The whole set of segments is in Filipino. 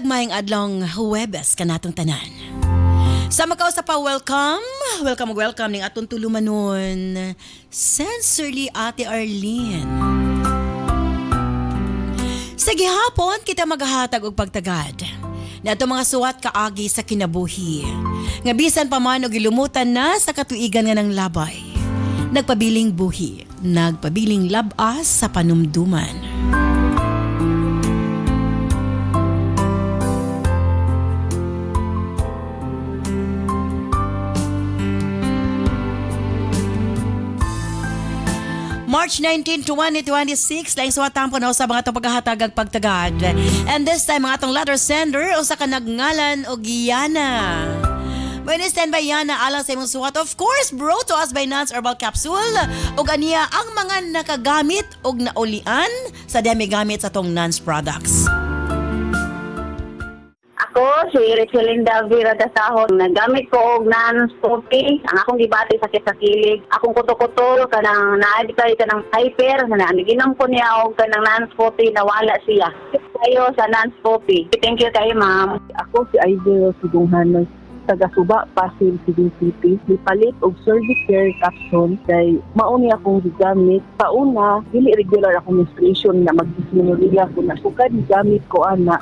Gagmayng adlong Huwebes kanatong tanan. Sa makaw sa pa welcome ning atong tulumanon. Sincerely Ate Arlene. Sa gihapon kita maghahatag og pagtagad. Nato mga suwat kaagi sa kinabuhi. Nga bisan pa man og ilumutan na sa katuigan nga ng labay. Nagpabiling buhi, nagpabiling labas sa panumduman. March 19, 2026, laing suwatang punaw sa mga itong paghahatagag pagtagad. And this time, mga itong letter sender o sa kanagngalan o Giyana. When stand by Yana, alang sa imong suwat, of course, brought to us by Nance Herbal Capsule. O ganiya ang mga nakagamit o naulian sa dami gamit sa itong Nance products. Ako, si Richelinda Vera Dasahon. Nagamit ko og Nance Coffee. Ang akong gibati sakit sa kilig. Akong kuto-kuto, kanang naadikay ka ng hyper. Naginom ko niya og kanang Nance Coffee, nawala siya. Kayo sa Nance Coffee. Thank you kayo, ma'am. Ako si Aidel Sidunghanos, taga Suba, Pasig, Cebu City. Nipalit og Surgicare capsule kay mauni akong gigamit. Pauna, dili regular akong menstruation na mag-dysmenorrhea ko na. Sukad gigamit ko ana.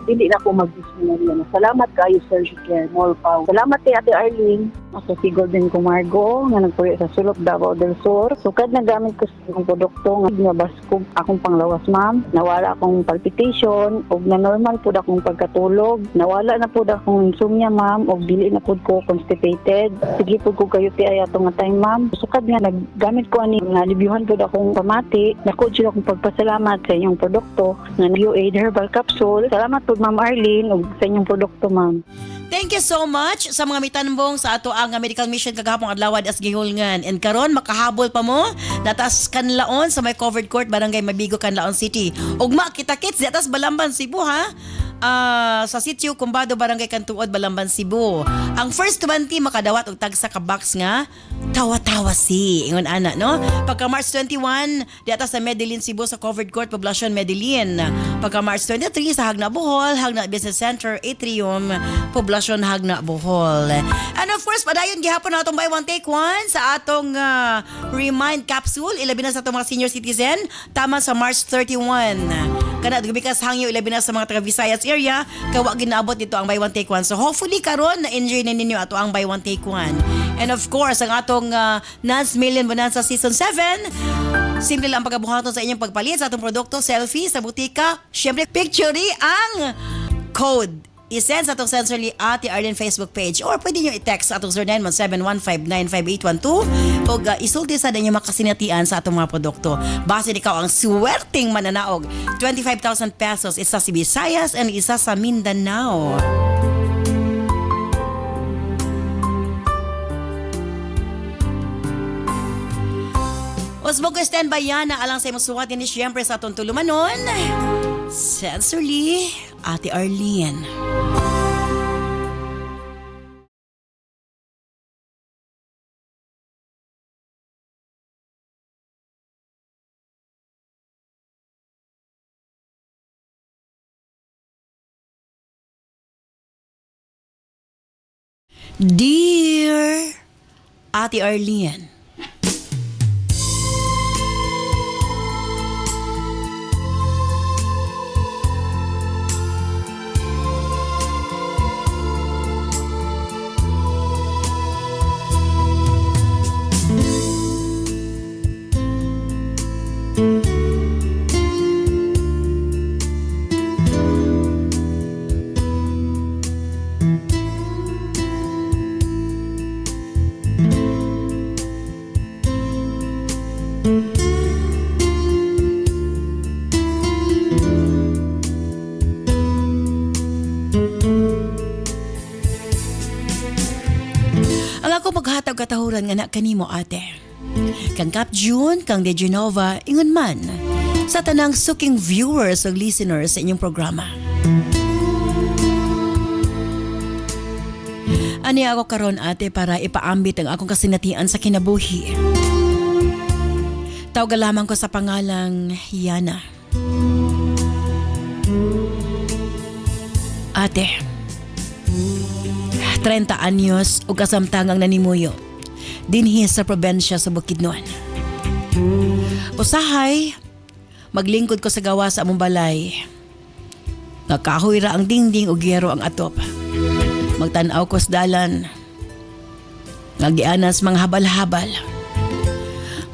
Dili na ako mag-dysmenorrhea. Salamat kayo, Surgicare. More power. Salamat kay Ate Arlene. Ako si Golden Camargo, nga nagpuyo sa Sulok, Davao del Sur. Sukad na gamit ko sa akong produkto nga nabaskog akong panglawas, ma'am. Nawala akong palpitation, og na normal po akong pagkatulog. Nawala na po akong insomnia, ma'am, og dili na po ko constipated. Sige po ko kayo ti ato nga time, ma'am. Sukad nga naggamit ko ani nga libyuhan po akong pamati. Nako jud akong pagpasalamat sa inyong produkto nga UA Herbal Capsule. Salamat po, Ma'am Arlene, og sa inyong produkto, ma'am. Thank you so much sa mga mitanbong sa ato ang medical mission kagahapong adlaw as gihulngan. And karon makahabol pa mo natas Kanlaon sa may covered court barangay Mabigo, Kanlaon City. Ugma kita-kits diatas Balamban, Cebu ha. Sa sitio Kumbado, barangay Kantuod, Balamban, Cebu. Ang first 20 makadawat og tag sa ka-box nga tawa-tawa si ingon ana no. Pagka March 21 diatas sa Medellin, Cebu sa covered court poblasyon Medellin. Pagka March 23 sa Hagna Bohol, Hagna Business Center Atrium, poblasyon Hagna Bohol. And of course padayon gihapon na atong buy one take one sa atong Remind Capsule ilabi na sa atong mga senior citizen tama sa March 31. Kana gumikas hangyo ilabi na sa mga taga Visayas area kawa ginaabot dito ang buy one take one. So hopefully karon na enjoy na ninyo ato ang buy one take one. And of course ang atong Nance Million Bonanza Season 7, simple lang pagkabuhaton sa inyong pagpalit sa atong produkto, selfie sa butika. Syempre picture ang code i-send sa atong Sincerely Ate Arlene Facebook page or pwede nyo i-text sa atong 0917-1595812 o isulti sa ninyo makasinatian sa atong mga produkto. Base ikaw ang swerting mananaog. 25,000 pesos isa sa Visayas and isa sa Mindanao. Osbog stand by Yana alang sa imong suwatin ni siyempre sa atong tulumanon. Sincerely Ate Arlene. Dear Ate Arlene, maghatag katahuran nga na kanimo ate. Kang Cap June, kang De Genova, ingon man sa tanang suking viewers o listeners sa inyong programa. Ani ako karon ate para ipaambit ang akong kasinatian sa kinabuhi. Tawag lamang ko sa pangalang Yana. ate. 30 anyos ug kasamtangang nanimuyo dinhi sa probensya sa Bukidnon. Usahay, maglingkod ko sa gawa sa among balay. Nga kahoy ra ang dingding ug yero ang atop. Magtan-aw ko sa dalan. Nga gianas mga habal-habal.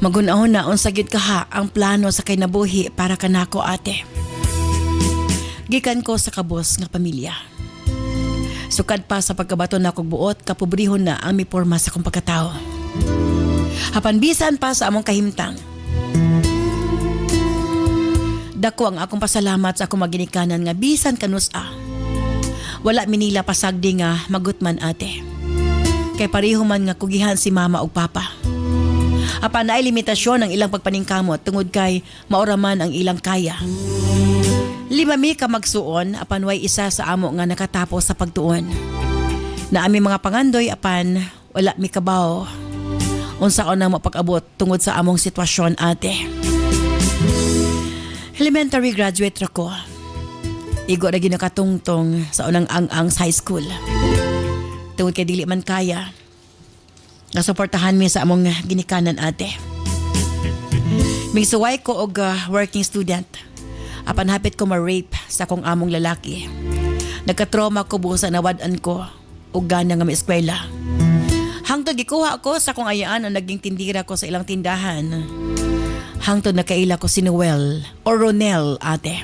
Magun-ahon na unsa gyud kaha ang plano sa kinabuhi para kanako ate. Gikan ko sa kabos nga pamilya. Sukad pa sa pagkabato na kog buot, kapobrihon na ang miporma sa kong pagkatao. Hapan bisan pa sa among kahimtang. Dako ang akong pasalamat sa akong maginikanan nga bisan kanusa. Wala minila pasagdi nga magutman ate. Kay pareho man nga kugihan si mama ug papa. Apan naay limitasyon ang ilang pagpaningkamot tungod kay maoraman ang ilang kaya. 5 mi ka magsuon apan way isa sa amo nga nakatapos sa pagtuon. Na ami mga pangandoy apan wala mi kabaw. Unsa ko na mapag-abot tungod sa among sitwasyon ate. Elementary graduate ra ko. Igo ra ginakatungtong sa unang ang high school. Tungod kay dili man kaya. Nasuportahan mi sa among ginikanan ate. Migsuway ko og working student. Apan hapit ko ma-rape sa akong among lalaki. Nagka-trauma ko busa nawad-an ko ug gana nga eskwela. Hangtod gikuha ko sa akong ayaan ang naging tindira ko sa ilang tindahan. Hangtod nakaila ko si Noel o Ronel ate.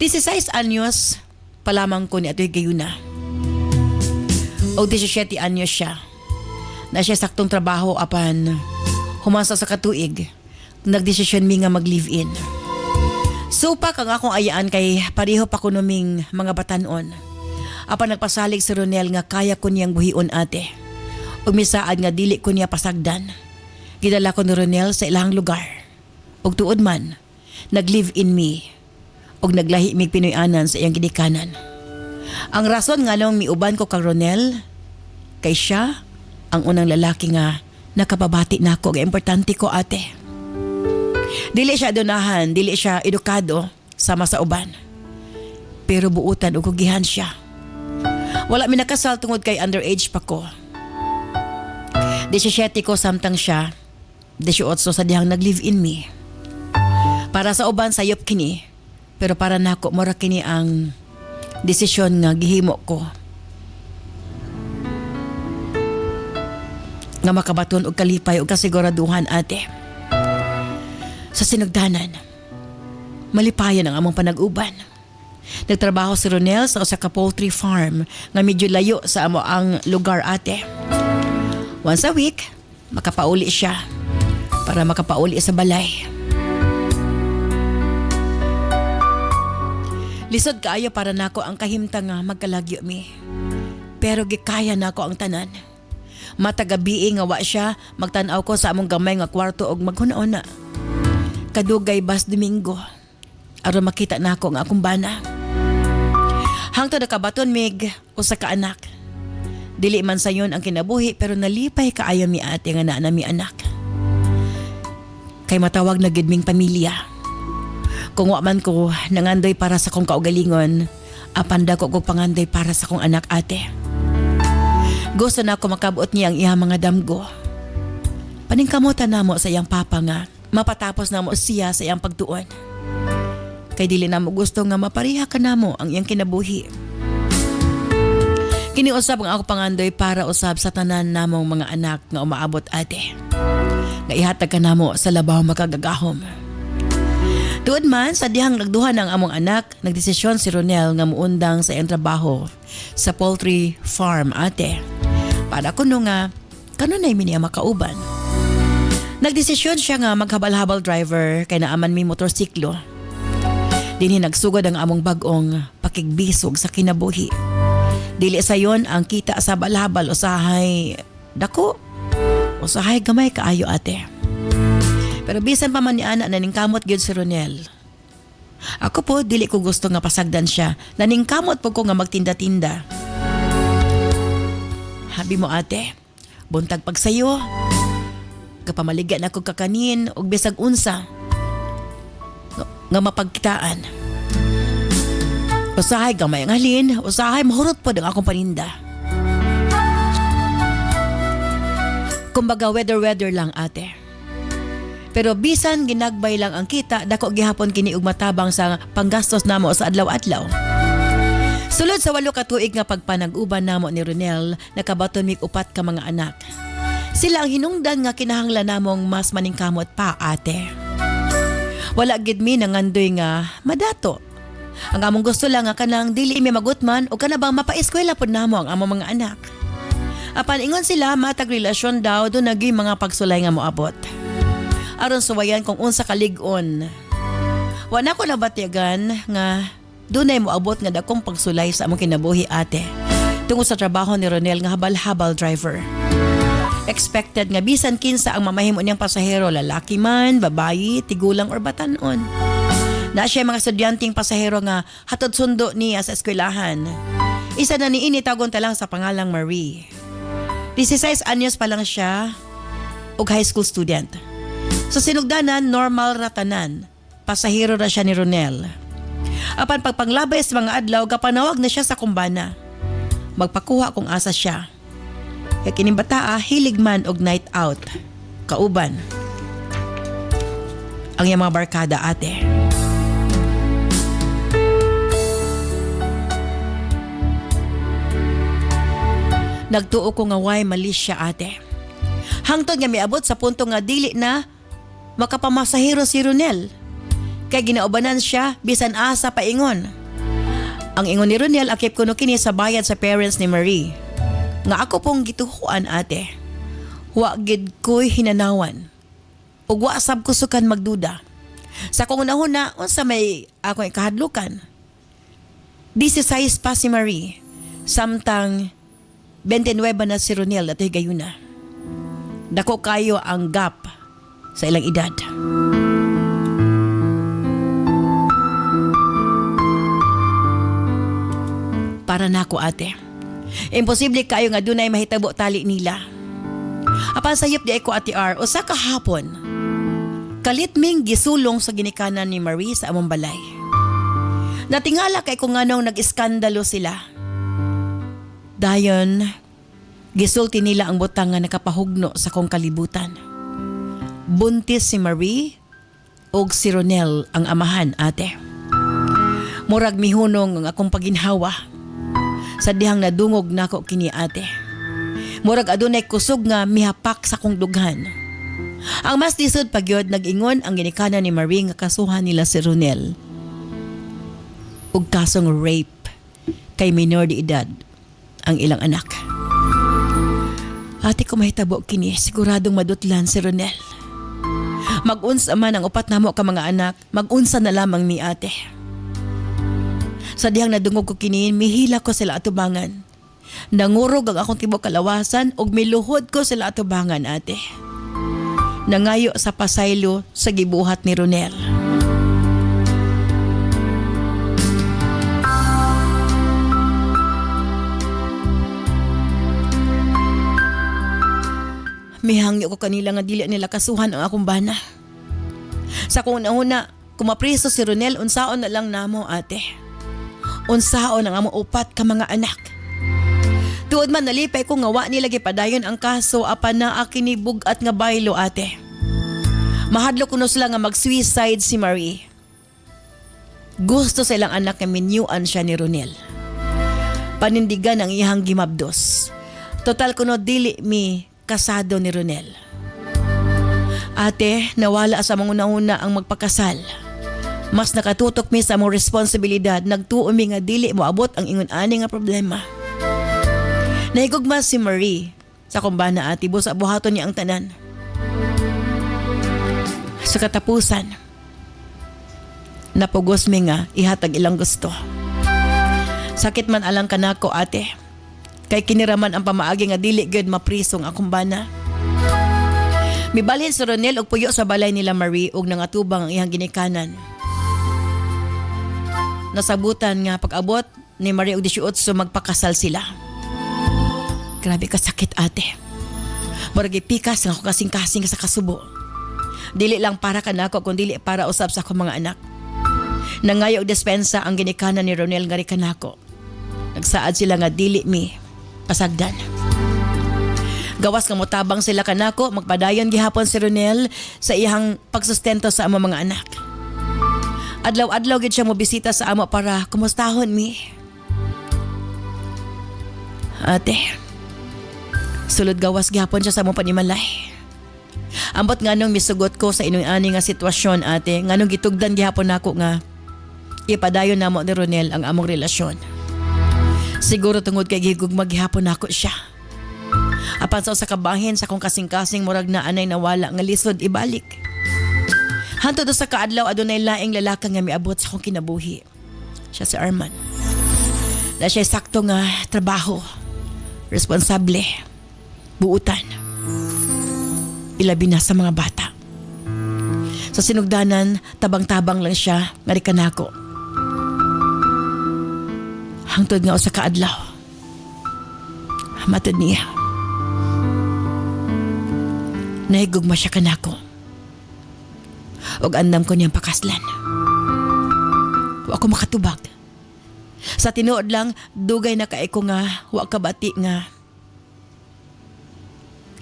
16 anyos palamang ko ni atoy gayuna. O 17 anyos siya. Na siya saktong trabaho apan humasa sa katuig. Nagdesisyon mi nga mag-live-in. Supak ang akong ayaan kay pareho pa ko numing mga batanon. Apan nagpasalig si Ronel nga kaya ko niyang buhion ate. Umisaad nga dili ko niya pasagdan. Gidala ko ni Ronel sa ilang lugar. Ug tuod man, nag-live-in me. Ug naglahi mig Pinoyanan sa iyang ginikanan. Ang rason nga nung miuban ko kang Ronel, kay siya ang unang lalaki nga nakababati nako nga importante ko ate. Dili siya adunahan, dili siya edukado sama sa uban. Pero buutan ug kugihan siya. Wala mi nakasal tungod kay underage pa ko. 17 ko samtang siya 18 sa dihang nag-live-in me. Para sa uban sayop kini, pero para nako mora kini ang desisyon nga gihimo ko. Nga makabaton og kalipay og kasiguraduhan ate. Sa sinugdanan, malipayan ang among panag-uban. Nagtrabaho si Ronel sa usa ka poultry farm nga medyo layo sa amo ang lugar ate. Once a week, makapauli siya para makapauli sa balay. Lisod kaayo para nako ang kahimtang nga magkalagyo mi. Pero gikaya nako ang tanan. Matagabi nga wa siya, magtan-aw ko sa among gamay nga kwarto og maghuna-una. Kadugay bas Domingo, aron makita nako nga akong bana. Hangtod nakabaton mig usa ka anak. Dili man sayon ang kinabuhi pero nalipay kaayo mi ate nga naa mi anak. Kay matawag na gid ming pamilya. Kung wa man ko nangandoy para sa kong kaugalingon, apan dako ko pangandoy para sa kong anak ate. Gusto na ako makabuot niya ang iyang mga damgo. Paningkamutan na mo sa iyang papa nga mapatapos na mo siya sa iyang pagtuon. Kay dili na mo gusto nga mapariha ka na mo ang iyang kinabuhi. Kiniusap ang ako pangandoy para usab sa tanan namong mga anak nga umaabot ate. Nga ihatag ka na mo sa labaw makagagahom. Tuod man sa dihang nagduha ng among anak, nagdesisyon si Ronel nga muundang sa iyang trabaho sa poultry farm ate. Para kuno nga kanunay mi niya makauban. Nagdesisyon siya nga maghabal-habal driver kay naaman mi motorsiklo. Dinhi nagsugod ang among bag-ong pakigbisog sa kinabuhi. Dili sayon ang kita sa balhabal usahay dako. Usahay gamay kaayo ate. Pero bisan pa man ni ana naningkamot gyud si Ronel. Ako po dili ko gusto nga pasagdan siya. Naningkamot po ko nga magtinda-tinda. Habi mo ate, buntag pagsayo. Kapamaligan ako kakanin og bisag unsa nga mapagkitaan. Usahay gamay ang halin, usahay mahurot po ang akong paninda. Kumbaga weather lang ate. Pero bisan ginagbay lang ang kita, dako gihapon kini og matabang sa panggastos namo sa adlaw-adlaw. Sulod sa 8 ka tuig nga pagpanag-uban namo ni Ronel, nakabaton mig 4 ka mga anak. Sila ang hinungdan nga kinahanglan namong mas maningkamot pa ate. Wala gid mi nangandoy nga madato. Ang among gusto lang nga kanang dili mi magutman o kana bang mapaeskwela pod namo ang among mga anak. Apan ingon sila matag relasyon daw do naging mga pagsulay nga moabot. Aron suwayan kung unsa ka lig-on. Wala ko nabatyagan nga dunay moabot nga dakong pagsulay sa among kinabuhi ate. Tungod sa trabaho ni Ronel nga habal-habal driver. Expected nga bisan kinsa ang mamahimo niyang pasahero, lalaki man, babayi, tigulang or batanon. Na siya mga estudyanteng pasahero nga hatod sundo niya sa eskwelahan. Isa na niini tagon ta lang sa pangalang Marie. 16 anyos pa lang siya ug high school student. Sa sinugdanan, normal ratanan. Pasahero na siya ni Ronel. Apan pagpanglabay sa mga adlaw, kapanawag na siya sa kumbana. Magpakuha kung asa siya. Kaya kining bataa, hilig man og night out. Kauban. Ang iyang mga barkada ate. Nagtuo ko nga way mali siya ate. Hangtod nga miabot sa punto nga dili na makapamasahero si Ronel. Kay ginaubanan siya bisan asa paingon. Ang ingon ni Ronel akip kuno kini sa bayad sa parents ni Marie. Nga ako pong gituhuan ate. Wa gid ko'y hinanawan. Ug wa sab ko sukan magduda. Sa kung unahuna unsa may ako ikahadlukan. 16 pa si Marie. Samtang 29 na si Ronel at higayuna. Dako kayo ang gap sa ilang edad. Para nako ate. Imposible kayo nga dunay mahitabo tali nila. Apan sayop di ay ko ati R, usa ka hapon. Kalitming gisulong sa ginikanan ni Marie sa among balay. Natingala kay kung anong nag-iskandalo sila. Dayon, gisulti nila ang butang nga nakapahugno sa kong kalibutan. Buntis si Marie ug si Ronel ang amahan ate. Murag mihunong ang akong paginhawa. Sa dihang nadungog nako kini ate. Murag adunay kusog nga mihapak sa kong dughan. Ang mas disod pagyod nag-ingon ang ginikanan ni Marie nga kasuhan nila si Ronel. Ug kasong rape kay minor de edad ang ilang anak. Ate ko mahitabo kini, siguradong madutlan si Ronel. Mag-unsa man ang upat namo ka mga anak, mag-unsa na lamang mi ate. Sa dihang nadungog ko kini, mihila ko sila atubangan. Nangurog ang akong tibok kalawasan ug miluhod ko sila atubangan ate. Nangayo sa pasaylo sa gibuhat ni Ronel. Mihangyo ko kanila nga dili nila kasuhan ang akong bana. Sa kung una, kumapriso si Ronel, unsaon na lang namo ate. Unsaon ang among upat ka mga anak. Tuod man nalipay ko nga wa nila gipadayon ang kaso apan na akinibug at nga baylo ate. Mahadlo kuno sila nga mag-suicide si Marie. Gusto sa ilang anak nga minyuan siya ni Ronel. Panindigan ang iyang gimabdos. Total kuno dili mi kasado ni Ronel. Ate, nawala sa mga una ang magpakasal. Mas nakatutok mi sa among responsibilidad, nagtuo mi nga dili mo abot ang ingon ani nga problema. Nahigugma si Marie sa kumbana ati busa buhaton niya ang tanan. Sa katapusan, napugos mi nga ihatag ilang gusto. Sakit man alang kanako ate. Kay kiniraman ang pamaagi nga dili gyud maprisong akong bana. Mibalhin si Ronel og puyo sa balay nila Marie ug nangatubang ang iyang ginikanan. Nasabutan nga pag-abot ni Marie og 18 magpakasal sila. Grabe ka sakit ate. Murag ipikas nga ako kasing-kasing sa kasubo. Dili lang para kanako kundi dili para usab sa akong mga anak. Nangayo og dispensa ang ginikanan ni Ronel nga kanako. Nagsaad sila nga dili mi pasagdan. Gawas nga motabang sila kanako, magpadayon gihapon si Ronel sa iyang pagsustento sa among mga anak. Adlaw-adlaw gid siya mobisita sa amo para kumustahon mi. Ate, sulod gawas gihapon siya sa among panimalay. Ambot nganong misugot ko sa inyong ani nga sitwasyon, ate, nganong gitugdan gihapon nako nga ipadayon namo ni Ronel ang among relasyon. Siguro tungod kay gigugma gihapon nako siya. Apan sa usa ka bahin sa kong kasing-kasing murag na anay nawala nga lisod ibalik. Hantod sa kaadlaw adunay laing lalaki nga miabot sa akong kinabuhi. Siya si Arman. Na siya sakto nga trabaho, responsable, buutan. Ilabi na sa mga bata. Sa sinugdanan, tabang-tabang lang siya nga di kanako. Hangtod nga usa ka adlaw. Matod niya. Nahigugma siya kanako. Og andam ko niyang pakaslan. Wa ko makatubag. Sa tinuod lang, dugay na kay ko nga wa ka bati nga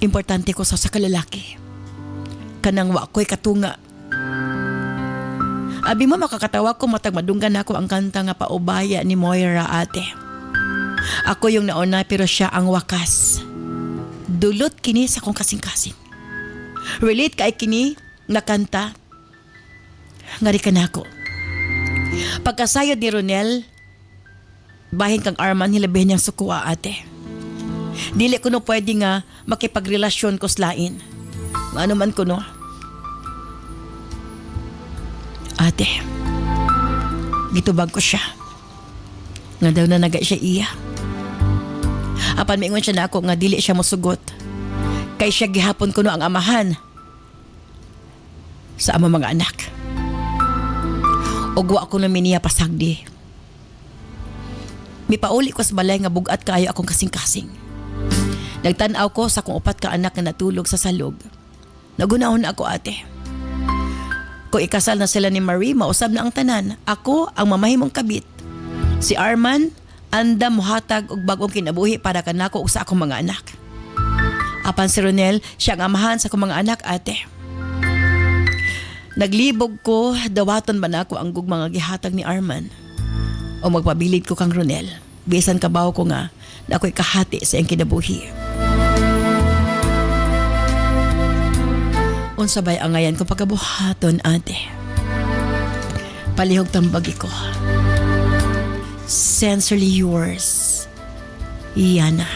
importante ko sa kalalaki. Kanang wa ko'y katunga. Abi mo makakatawa ko matag madunggan ako ang kanta nga paubaya ni Moira, ate. Ako yung nauna pero siya ang wakas. Dulot kini sa kong kasing-kasing. Relate kay kini na kanta nga di kanako. Pagkasayod ni Ronel, bahin kang Arman hilabihin niyang sukuha, ate. Dili ko no pwede nga makipagrelasyon ko slain. Ano man ko no. Ate, gitubag ko siya. Nga daw na naga siya iya. Apan maingon siya na ako nga dili siya mosugot. Kay siya gihapon ko no ang amahan sa among mga anak. Ugwa ko na miniya pasagdi. Mipauli ko sa balay nga bugat kayo akong kasing-kasing. Nagtanaw ko sa kung upat ka anak na natulog sa salog. Nagunahon ako, ate. Kung ikasal na sila ni Marie, mausab na ang tanan. Ako ang mamahimong kabit. Si Arman, anda muhatag og bagong kinabuhi para kanako ug sa akong mga anak. Apan si Ronel, siya ang amahan sa akong mga anak, ate. Naglibog ko, dawaton ba na ako ang gugma nga gihatag ni Arman? O magpabilid ko kang Ronel, bisan kabaw ko nga na ako'y kahati sa iyang kinabuhi. Unsabay angayan ko pagkabuhaton, ate. Palihog tambagi ko. Sincerely yours, Yana.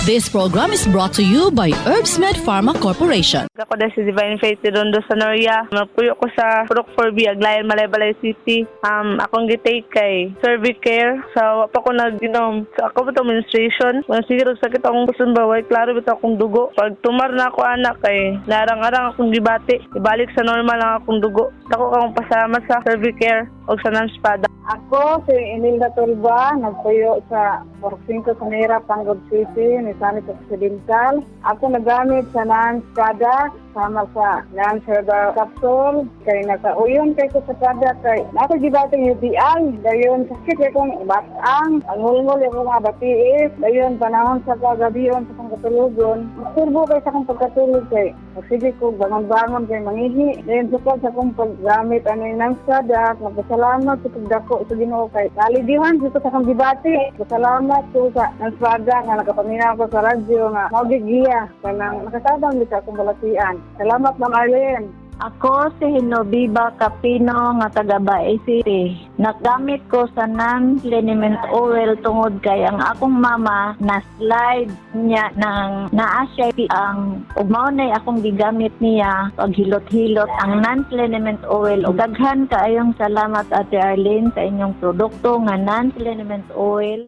This program is brought to you by Herbsmed Pharma Corporation. Ako na si Divine Faith Rondo Sanoria. Magpuyo ko sa Purok 4B, Aglayan, Malaybalay City. Akong gitake kay Servicare. Sa pa ko nag-inom. Sa ako ba ito menstruation? Mga siguro sakit akong kusun baway. Klaro ba ito akong dugo. Pag tumar na ako anak kay narang-arang akong gibati. Ibalik sa normal lang akong dugo. Ako akong pasalamat sa Servicare o sa Nanspada. Ako, si Emilda Tulba, nagpuyo sa 45 Sanera, Panggod City, Nisanit Occidental. Ako nagamit sa NANS product, sama sa NANS Herbal Capsule. Kaya nakauyon kay ko sa product, kay nakagibatang UTI. Dayon, sakit kay kong batang, ang hulmul yung mga batiis. Dayon, panahon sa kagabiyon sa kong katulugon. Turbo kay sa kong pagkatulog kay. Sige ko, bangon-bangon kay mangihi. Dayon, sukod sa kong paggamit ano yung NANS product. Magpasalamat sa pagdako sa Ginoo kay kalidihan dito sa kong gibati. Salamat ko sa NANS product nga nakapaminaw ko sa radyo nga maugigiya kanang nakatabang dito akong balatian. Salamat, Ma'am Arlene. Ako si Hinobiba Capino nga taga Bae City. Nagamit ko sa non-liniment oil tungod kay ang akong mama na slide niya ng naa siya ang ugmao na akong gigamit niya paghilot-hilot ang non-liniment oil. Ug daghan kaayong salamat Ate Arlene sa inyong produkto nga non-liniment oil.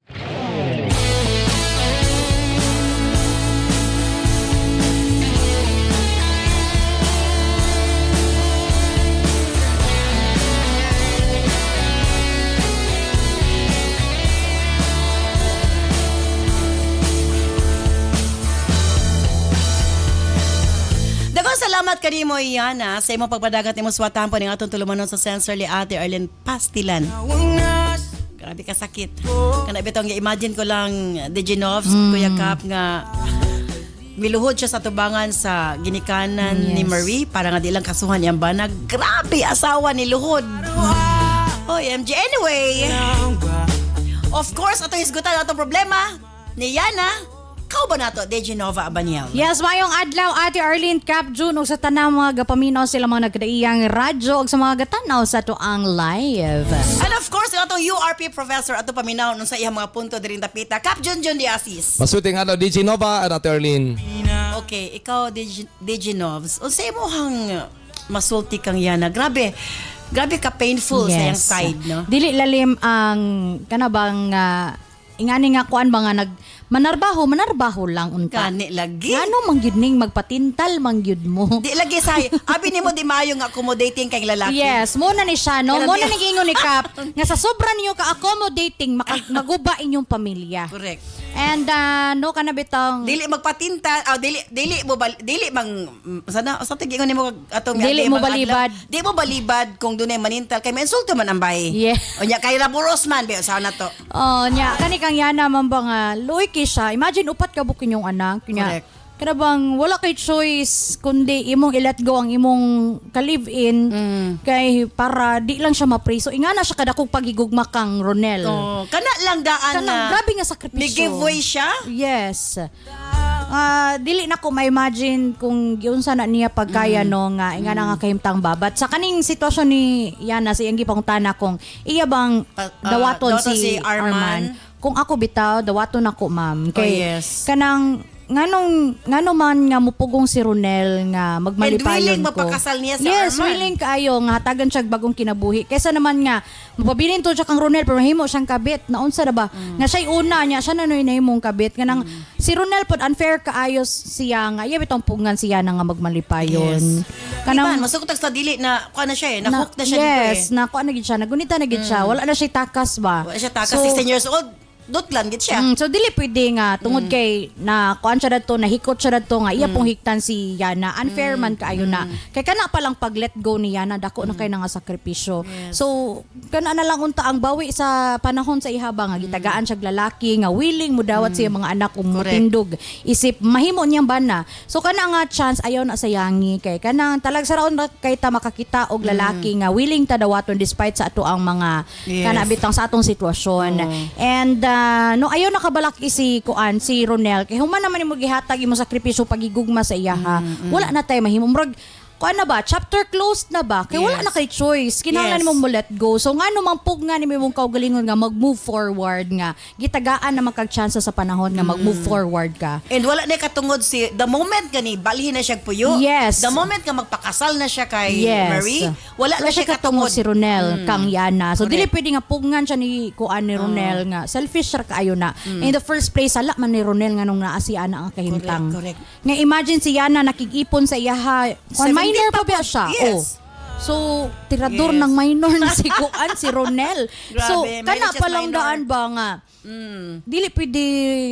kanimo Yana sa imong pagpadagat nimo suwatampo ning atong tulumanon sa sensor li Ate Arlene Pastilan. Grabe ka sakit. Kana bitong imagine ko lang Degenovs, Kuya Kap nga miluhod siya sa tubangan sa ginikanan ni Marie para nga di lang kasuhan iyang banag. Grabe asawa ni Luhod. OMG. Anyway, of course, ato hisgutan ato problema ni Yana. Kau ba nato, Degenova Abaniel? Yes, mayong adlaw Ate Arlene Cap June ug sa tanang mga gapaminaw sila mga nagdaiyang radyo ug sa mga gatanaw sa tuang live. And of course, ato URP professor ato paminaw nun sa iyang mga punto dirin tapita. Cap John de Asis. Masuting ano, DJ Nova at Ate Arlene. Okay, ikaw Degenovs. Unsay mo hang masulti kang Yana? Grabe ka painful sa iyang side, no? Dili lalim ang kanabang ingani nga kuan ba nga manarbaho lang unta. Kani lagi. Ngano mangyud ning magpatintal mangyud mo. Di lagi say. Abi nimo di maayo nga accommodating kay lalaki. Yes, mo na ni siya, no? Kaya Mo na di- ni ingon ni Cap nga sa sobra niyo ka-accommodating maguba inyong pamilya. Correct. And no kana bitong Dili magpatinta, dili mang sana sa tigingon nimo atong Dili mo balibad. Di mo balibad kung dunay manintal kay insulto man ang bahay. Yeah. Unya kay raburos man be sa na to. Oh, nya kani kang Yana man ba nga luoy kay siya. Imagine upat ka bukin yung anak. Nya Correct. kada bang wala kay choice kundi imong i-let go ang imong ka-live-in kay para di lang siya mapriso. Ingana siya kadakog paghigugma kang Ronel. Oh, kana lang daan Kanang na. grabe nga sakripisyo. May giveaway siya. Yes. Dili na ko ma-imagine kung giunsa na niya pagkaya no nga inga na nga kahimtang babat. Sa kaning sitwasyon ni Yana sa iyang gipangutana kung iya bang dawaton dawaton si si Arman. Kung ako bitaw dawaton ako ma'am. Kay yes. kanang ngano man nga mupugong si Ronel nga And willing magmalipayon ko. mapakasal niya sa yes, Arman. willing kaayo nga hatagan siya bagong kinabuhi. Kaysa naman nga mapabilin to siya kang Ronel pero mahimo siyang kabit. Naunsa na ba? Nga siya'y una niya, siya na nahimong kabit. Kanang si Ronel pod unfair kaayos siya nga iya bitong pugngan siya na nga magmalipayon. Kanang masukot sa dili na kuha na siya na-hook na siya yes, dito na kuha na gid siya, nagunita na gid siya. Wala na siya takas ba? Wala siya takas, So, 16 years old. Dutlan gid siya. So dili pwede nga tungod kay na kuan siya dadto nahikot siya dadto nga iya pong hiktan si Yana unfair man kaayo na kay kana pa lang pag let go ni Yana dako na kay nga sakripisyo. So kana na lang unta ang bawi sa panahon sa ihaba nga gitagaan siya lalaki nga willing mo dawat siya mga anak ug motindog isip mahimo niyang bana. So kana nga chance ayaw na sayangi kay kana talag sa raon kay ta makakita og lalaki nga willing ta dawaton despite sa ato ang mga kana bitang sa atong sitwasyon. And no ayaw nakabalaki si kuan si Ronel kay human naman imo gihatag imo sakripisyo pagigugma sa iya ha. Wala na tay mahimo murag kuan na ba chapter closed na ba kay wala na kay choice kinahanglan nimo mo let go. So ngano man pug nga nimo imong kaugalingon nga mag-move forward nga gitagaan na magkag-chance sa panahon nga mag-move forward ka. And wala na katungod si the moment gani balhin na siya puyo. Yes. The moment nga magpakasal na siya kay Yes. Marie, wala na siya katungod si Ronel kang Yana. So Correct. dili pwede nga pugngan siya ni kuan ni Ronel nga selfish siya kaayo na. In the first place sala man ni Ronel nga nung naa si Ana ang kahimtang. Correct. Nga imagine si Yana nakikipon sa iyaha. Kuan 17 minor pa pa ba po. siya? Yes. Oh. So tirador Yes. ng minor na si kuan si Ronel. So Grabe, kana minor pa just lang minor. daan ba nga dili pwede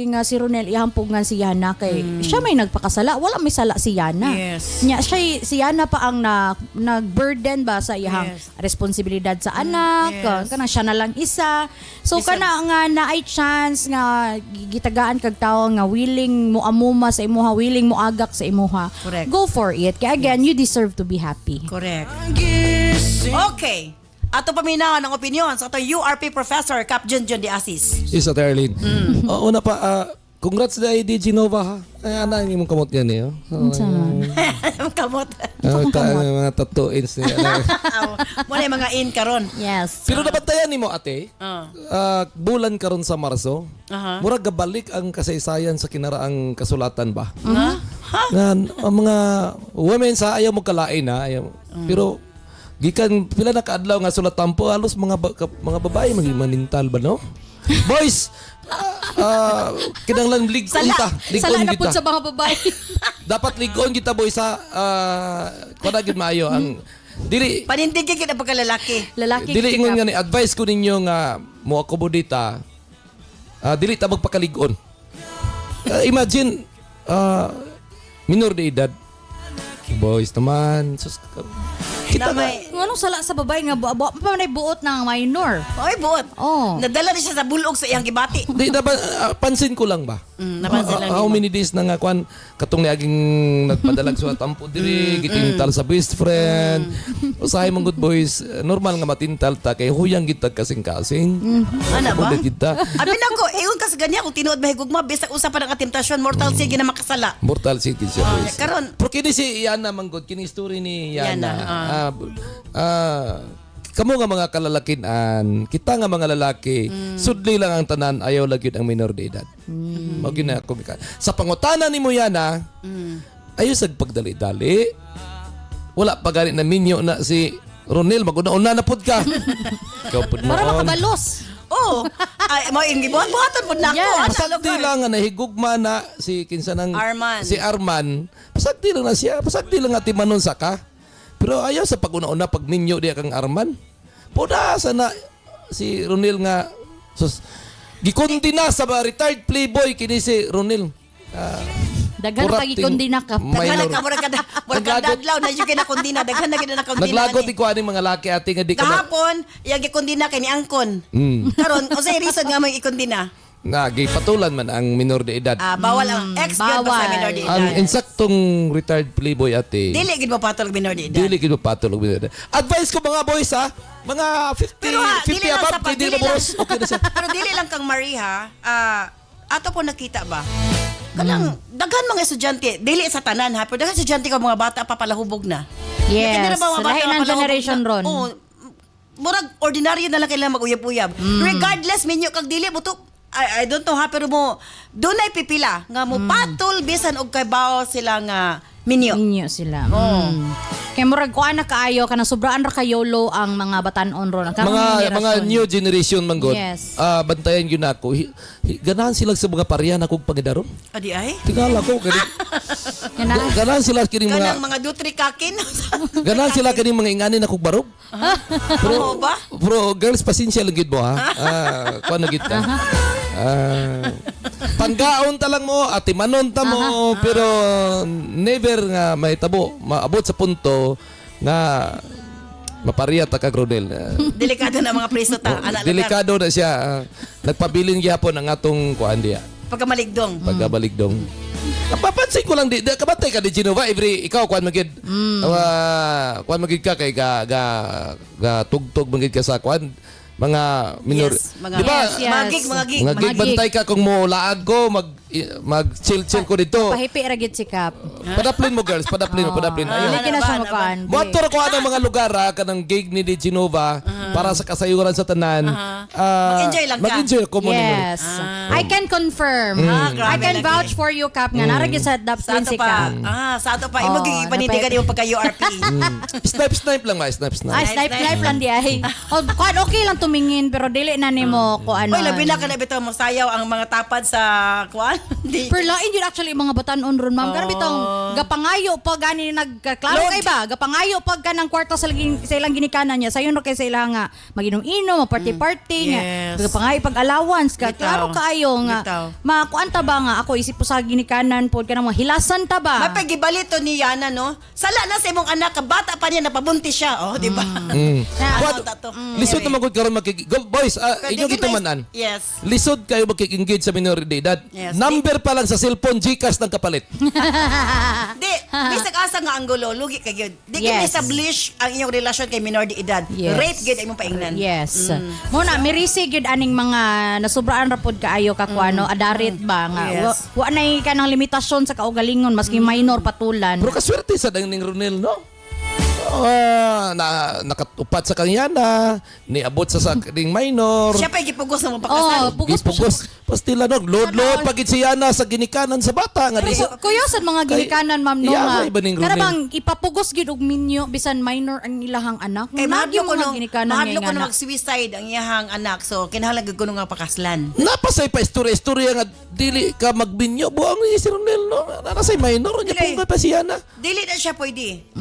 nga si Ronel ihampog nga si Yana kay siya may nagpakasala wala may sala si Yana. Yes. Nya siya si Yana pa ang nag-burden ba sa iyang Yes. responsibilidad sa anak, Yes. kanang siya na lang isa. So kana nga naay chance nga gitagaan kag tawo nga willing mo amuma sa imuha, willing mo agak sa imuha. Correct. Go for it. Kaya again, you deserve to be happy. Correct. Okay. Ato paminawan ang opinion sa atong URP professor Cap John de Asis. Is Ate Arlene. Una pa, congrats na DJ Nova ha. Ay, ana yung kamot yan eh. Kamot. Mga tattoo-ins niya. Muna yung mga in karon. Yes. Pero nabantayan ni mo ate, bulan karon sa Marso, Aha. murag gabalik ang kasaysayan sa kinaraang kasulatan ba? Ha? Nga, ang mga women sa ayaw mo kalain ha. Pero gikan pila na kaadlaw nga sulatampo halos mga babae maging manintal ba no? Boys, kinanglan ligon ta. Sala Ligon na po kita. sa mga babae. Dapat ligon kita boy sa padagid maayo ang dili Panindigin kita pagkalalaki. Lalaki. dili kita. ingon nga ni advice ko ninyo nga mo akomodita dili ta magpakaligon. Imagine minor de edad boys naman. Sus, kita Na na. may- Anong sala sa babae nga pa man buot ng minor. Oy, buot. Oh. Nadala rin siya sa bulog sa iyang gibati. Di na ba, pansin ko lang ba? Napansin lang How nimo. many days na nga kwan katong niaging nagpadalag sa tampo diri gitintal sa best friend. Usahay mong good boys, normal nga matintal ta kay huyang kita kasing-kasing. Ana ba? Kundi kita. Abi na ko, iyon kas ganyan kung tinuod mahigugma bisag usa pa ng temptasyon mortal sin gina makasala. Mortal sin siya boys. Karon, Pero kini si Yana manggod, kini story ni Yana. Yana, Kamo nga mga kalalakinan, kita nga mga lalaki, sudli lang ang tanan, ayaw lagi ang minor de edad. Mao gyud na ako mika. Sa pangutana nimo Yana, ayaw sag pagdali-dali. Wala pa gani na minyo na si Ronel, maguna-una na pud ka. Ikaw pud Para noon. makabalos. oh, ay mo ing gibuhat-buhatan pud nako. Yes. Ana Pasagdi lang nga nahigugma na si kinsa nang Arman. si Arman. Pasagdi lang na siya, pasagdi lang nga timanon sa ka. Pero ayaw sa pag-una-una pag minyo diya kang Arman. Poda sana si Ronel nga sus gikundi na sa retired playboy kini si Ronel. Daghan Corrupting pagikondina ka. Daghan minor. ka murag kada dadlaw na yung kinakundina, daghan na gid na kundina. Naglagot ikaw aning mga laki ati nga di ka ma- Kahapon, iya gikundina kay ni Angkon. Mm. Karon, unsay reason nga may ikundina? Gipatulan man ang minor de edad. Bawal ang ex girl bawal. sa minor de Ang edad. insaktong retired playboy ate. Dili gid mo patol minor de edad. Dili gid patulog minor de edad. Advice ko mga boys ha, mga 50 Pero ha, 50 dili lang above, sa pag- hindi dili na boros. lang- Okay na siya. Pero dili lang kang Maria, ato po nakita ba? Kanang daghan mga estudyante, dili sa tanan ha, pero daghan estudyante ka mga bata papalahubog na. Yes. Hindi na ba mga bata Lahi ng papalahubog generation na? ron. Oo. Murag ordinaryo na lang kailangan mag-uyab-uyab. Regardless minyo kag dili buto I don't know ha, pero mo dunay pipila nga mo patol bisan og kay bao sila nga minyo. Inyo sila. Kaya murag kuan na kaayo kanang sobraan ra kayolo ang mga batanon ron. Ang karong Mga henerasyon. new generation man god. Yes. Bantayan gyud nako. Ganahan sila sa mga pareha akong pangidaron. Adi ay. Tingala ko gani. Yan na. Ganahan sila kini Kanang mga mga dutri kakin. ganahan sila kini mga inganin akong barog. Oo ba? Bro, girls pasensya lang gid mo ha. Kuan na gid ka. Panggaon ta lang mo, ati manon ta mo, pero never nga mahitabo, maabot sa punto nga mapariya ta kag Rodel. Delikado na mga preso ta. Anak Delikado na siya. Nagpabilin gyapon ang atong kuan diya. pagkamaligdong. Pagkabaligdong. Papansin ko lang di kabatay ka di Genova every ikaw kuan magid kuan magid ka kay ga tugtog magid ka sa kuan mga minor. Yes, mga Di ba? Yes. Mga gig. Mga gig bantay ka kung mo laag ko mag chill ko dito. Pahipi ra gid si Kap. Padaplin mo girls, padaplin. Dili Ayun. ka na siya makuan. Motor ko ang mga lugar kanang gig ni Di Genova para sa kasayuran sa tanan. Mag-enjoy lang ka. Mag-enjoy ko mo ni mo. Yes. I can confirm. I grabe can lagi. vouch for you, Kap, nga naragid sa Sa Dapin ato si pa. Kap. Sa ato pa. Imo gig panindigan yung pagka-URP. Snipe lang ba? Snipe. Ay, snipe lang di ay. Kuan okay lang tumingin pero dili na nimo ko ano. Uy, labi na ka na bitaw mo sayaw ang mga tapad sa kuan. Di. Per lain yun actually mga batanon ron ma'am. Karang bitong gapangayo pag gani nagklaro Lord. kay ba? Gapangayo pag kanang kwarto sa ilang ginikanan niya. Sayon ro kay sa ilang nga maginom-inom, party-party nga. Yes. Gapangayo pag allowance ka. Bitaw. Klaro kaayo nga. Bitaw. Makuan ta ba nga ako isip po sa ginikanan pod kanang mga hilasan ta ba? Mapagibalito ni Yana, no? Sala na sa imong anak, bata pa niya, napabuntis siya. Oh, di ba? What? Lisod naman gud karon boys, inyo gitumanan. Yes. Lisod kayo magkik-engage sa minor de edad. Yes. Number pa lang sa cellphone Gcash ng kapalit. Di, bisag asa nga ang gulo, lugi ka gyud. Di Yes. establish ang inyong relasyon kay minor de edad. Yes. Rape gyud imong paingnan. Yes. Muna mirisi gyud aning mga nasubraan ra pod kaayo ka kuano adarit ba nga. Yes. Wa nay kanang limitasyon sa kaugalingon maski minor patulan. Pero kaswerte sa dang ning Ronel, no? Nakatupat sa kanya na, niabot sa ning minor. Siya pa gipugos na mo pakasal. Oh, pugos pa siya. Gipugos. Pastila no, load pagit siya na sa ginikanan sa bata nga di. Kuya sa mga ginikanan ma'am no Iya, nga. may iba ning Kada Ronel. bang ipapugos gid og minyo bisan minor ang ilahang anak. Kay Lagi mahadlo ko mga no, ginikanan mahadlo ko nga na anak. mag-suicide ang iyahang anak. So, kinahanglan gud ko nga pakaslan. Napasay pa istorya nga dili ka magbinyo buang ni si Ronel no. Nanasay minor nya Dili. pungkay pa siya na. Dili na siya pwede.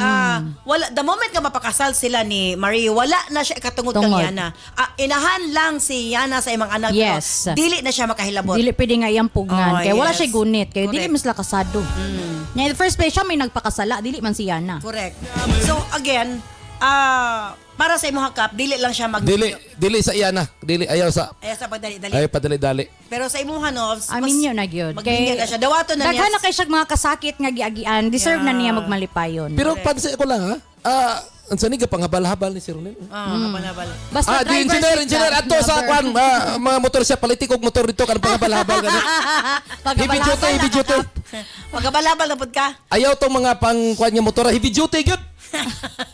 Wala, the moment ka mapakasal sila ni Marie, wala na siya katungod kang Tungod. Yana. Inahan lang si Yana sa imong anak. Yes. No? Dili na siya makahilabot. Dili pwede nga iyang pugnan. Oh, Kaya wala yes. siya gunit. Kaya dili Correct. mas lakasado. Nya in the first place, siya may nagpakasala. Dili man siya na. Correct. So again, para sa imong hakap, dili lang siya Dili sa iya na. Dili ayaw sa sa pagdali-dali. ay padali-dali. Pero sa imong hanov, Aminyo na gyud. magbinyag na siya. Dawaton na niya. Daghan na kay siya mga kasakit nga giagian. Deserve na niya magmalipayon. Pero pansin ko lang ha. Ang sani ka panghabal-habal ni si Ronel. Habal-habal. Basta Di engineer ato sa kwan mga motor siya politik og motor dito kan panghabal-habal gani. Heavy duty. Maghabal-habal na pud ka. Ayaw tong mga pangkuan nga motor heavy duty gyud.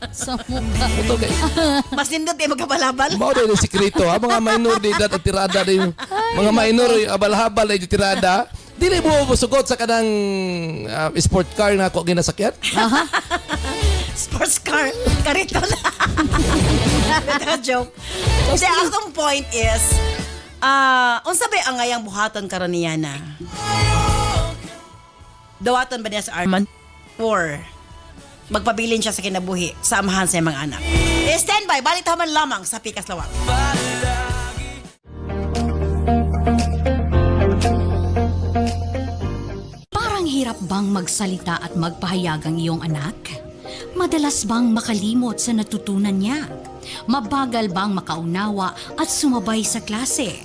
sa mukha. Ito kay Mas nindot kayo maghabal-habal. mao din ang sikreto ha mga minor di dat tirada din mga minor abal-habal ay tirada. Dili mo sugot sa kanang sport car na ako ginasakyan. Sports car. Karito na. Beta joke. Kasi akong point is, unsa ba ang ngayang buhaton karon niya na? Dawaton ba niya sa Arman? Or magpabilin siya sa kinabuhi sa amahan sa mga anak? Stand by, balitaman lamang sa Pikas Lawak. Parang hirap bang magsalita at magpahayag ang iyong anak? Madalas bang makalimot sa natutunan niya? Mabagal bang makaunawa at sumabay sa klase?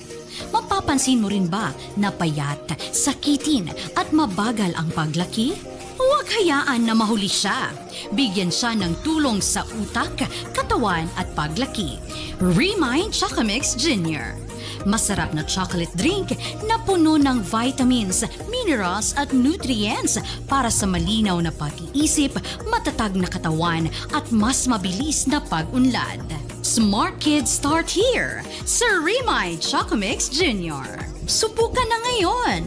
Mapapansin mo rin ba na payat, sakitin at mabagal ang paglaki? Huwag hayaan na mahuli siya. Bigyan siya ng tulong sa utak, katawan at paglaki. Remind Chocomix Jr. Masarap na chocolate drink na puno ng vitamins, minerals at nutrients para sa malinaw na pag-iisip, matatag na katawan at mas mabilis na pag-unlad. Smart kids start here sa Remind Chocomix Jr. Subukan na ngayon!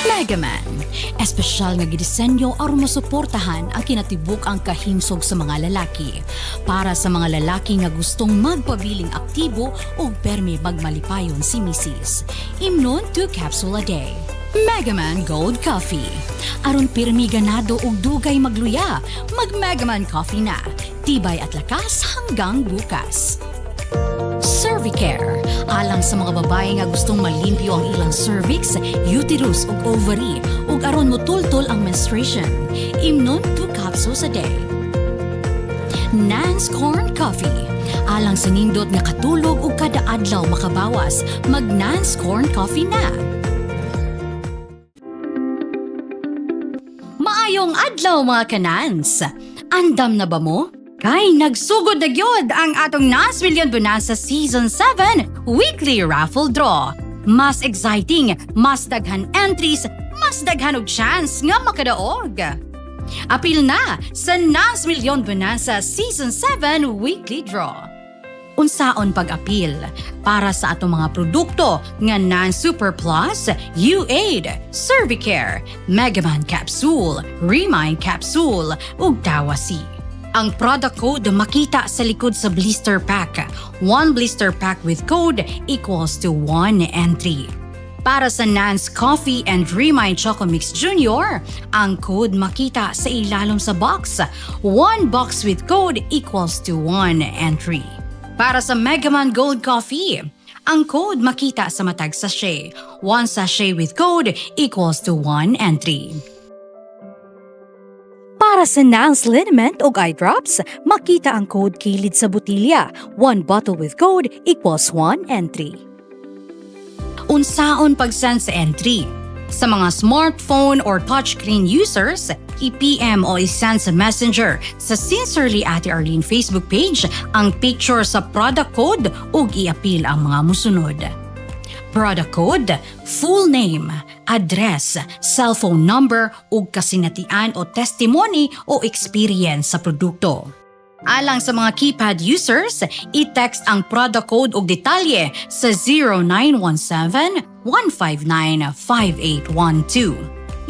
Megaman, espesyal nga gidisenyo aron masuportahan ang kinatibuk ang kahimsog sa mga lalaki. Para sa mga lalaki nga gustong magpabiling aktibo o permi magmalipayon si Mrs. Imnon 2 capsule a day. Megaman Gold Coffee. Aron pirmi ganado og dugay magluya, mag Megaman Coffee na. Tibay at lakas hanggang bukas. Cervicare. Alang sa mga babae nga gustong malimpyo ang ilang cervix, uterus ug ovary ug aron motultol ang menstruation. Imnon 2 capsules a day. Nance Corn Coffee. Alang sa nindot nga katulog ug kada adlaw makabawas, mag Nance Corn Coffee na. Maayong adlaw mga kanans. Andam na ba mo? Kay nagsugod na gyud ang atong Nas Million Bonanza Season 7 Weekly Raffle Draw. Mas exciting, mas daghan entries, mas daghan og chance nga makadaog. Apil na sa Nas Million Bonanza Season 7 Weekly Draw. Unsaon pag-apil para sa atong mga produkto nga Nan Super Plus, U-Aid, Cervicare, Megaman Capsule, Remind Capsule ug Dawasi. Ang product code makita sa likod sa blister pack. 1 blister pack with code equals to 1 entry. Para sa Nance Coffee and Remind Chocomix Jr., ang code makita sa ilalim sa box. 1 box with code equals to 1 entry. Para sa Megaman Gold Coffee, ang code makita sa matag sachet. 1 sachet with code equals to 1 entry. Para sa Nance Liniment o eye drops, makita ang code kilid sa botilya. 1 bottle with code equals 1 entry. Unsaon pag-send sa entry? Sa mga smartphone or touchscreen users, i-PM o i-send sa Messenger sa Sincerely Ate Arlene Facebook page ang picture sa product code ug i-apil ang mga musunod. Product code, full name, address, cellphone number ug kasinatian o testimony o experience sa produkto. Alang sa mga keypad users, i-text ang product code ug detalye sa 0917-159-5812.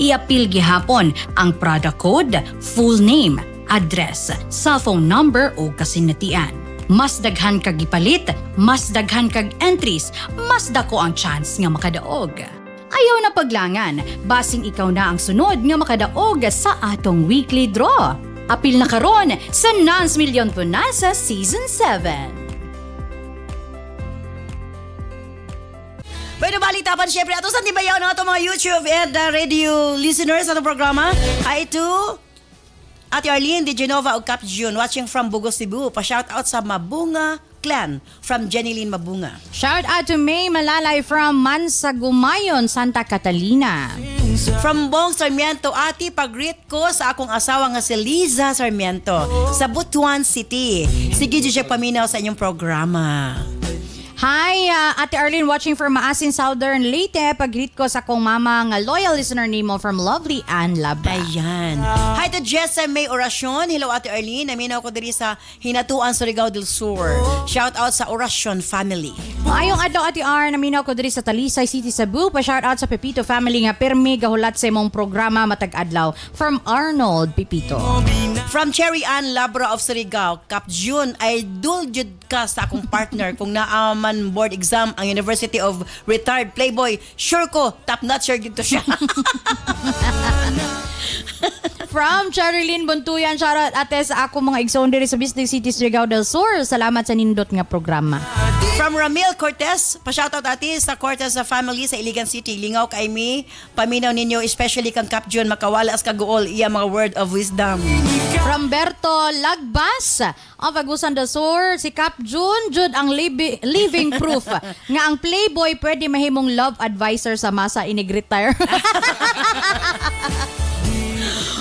I-apil gihapon ang product code, full name, address, cellphone number ug kasinatian. Mas daghan kag gipalit, mas daghan kag entries, mas dako ang chance nga makadaog. Ayaw na paglangan, basing ikaw na ang sunod nga makadaog sa atong weekly draw. Apil na karon sa Nans Milyon Bonanza Season 7. Pwede balitapan syempre ato sa tibayaw ng ato mga YouTube and radio listeners sa atong programa. Hi to Ate Arlene de Genova o Cap June watching from Bugo, Cebu. Pa-shout out sa Mabunga Clan from Jenilyn Mabunga. Shout out to May Malalay from Mansagumayon, Santa Catalina. From Bong Sarmiento, ati pag-greet ko sa akong asawa nga si Liza Sarmiento sa Butuan City. Sige, siya paminaw sa inyong programa. Hi, Ate Arlene watching from Maasin, Southern Leyte. Pag-greet ko sa akong mama nga loyal listener nimo from lovely Ann Labra. Ayan. Hi to Jessa May Orasyon. Hello, Ate Arlene. Naminaw ko diri sa Hinatuan, Surigao del Sur. Shout out sa Orasyon family. Maayong adlaw, Ate R. Naminaw ko diri sa Talisay City, Cebu. Pa-shout out sa Pepito family nga pirmi gahulat sa imong programa matag adlaw. From Arnold Pepito. From Cherry Ann Labra of Surigao, Cap June, ay duljud ka sa akong partner kung naaman board exam ang University of Retired Playboy. Sure ko, top-notch sure gito siya. From Charilyn Buntuyan, shoutout ate sa ako mga igsoon diri sa Business City, Surigao del Sur. Salamat sa nindot nga programa. From Ramil Cortez, pa-shoutout ati sa Cortez sa family sa Iligan City. Lingaw kay mi, paminaw ninyo, especially kang Cap June, makawala as kaguol, iya mga word of wisdom. From Berto Lagbas, ang Pagusan del Sur, si Cap June, Jud ang living proof nga ang Playboy pwede mahimong love advisor sa masa inig-retire.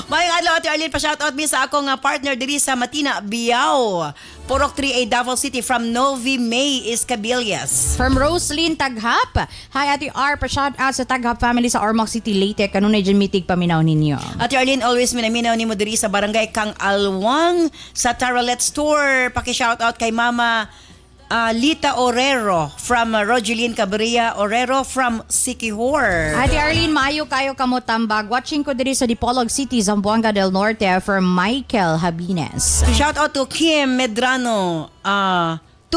Mayong adlaw, Ate Arlene, pa-shoutout mi sa akong partner diri sa Matina, Biao. Purok 3A, Davao City. From Novi May Escabillas. From Roslyn Taghap, hi Ate R, pa-shoutout sa Taghap family sa Ormoc City, Leyte. Kanunay dyan mitig paminaw ninyo. Ate Arlene, always minaminaw ni mo diri sa barangay Kang Alwang sa Taralet Store. Paki-shoutout kay Mama Lita Orero from Rogeline Cabrera Orero from Siquijor. Ate Arlene, maayo kayo kamotambag. Watching ko diri sa Dipolog City, Zamboanga del Norte from Michael Habines. Shout out to Kim Medrano 2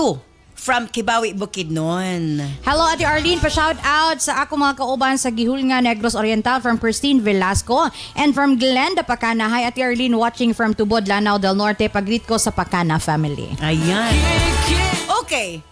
from Kibawi, Bukidnon. Hello Ate Arlene, pa-shout out sa ako mga kauban sa Gihulnga, Negros Oriental from Christine Velasco and from Glenda Pacana. Hi Ate Arlene, watching from Tubod, Lanao del Norte. Pag-greet ko sa Pacana family. Ayan. Okay.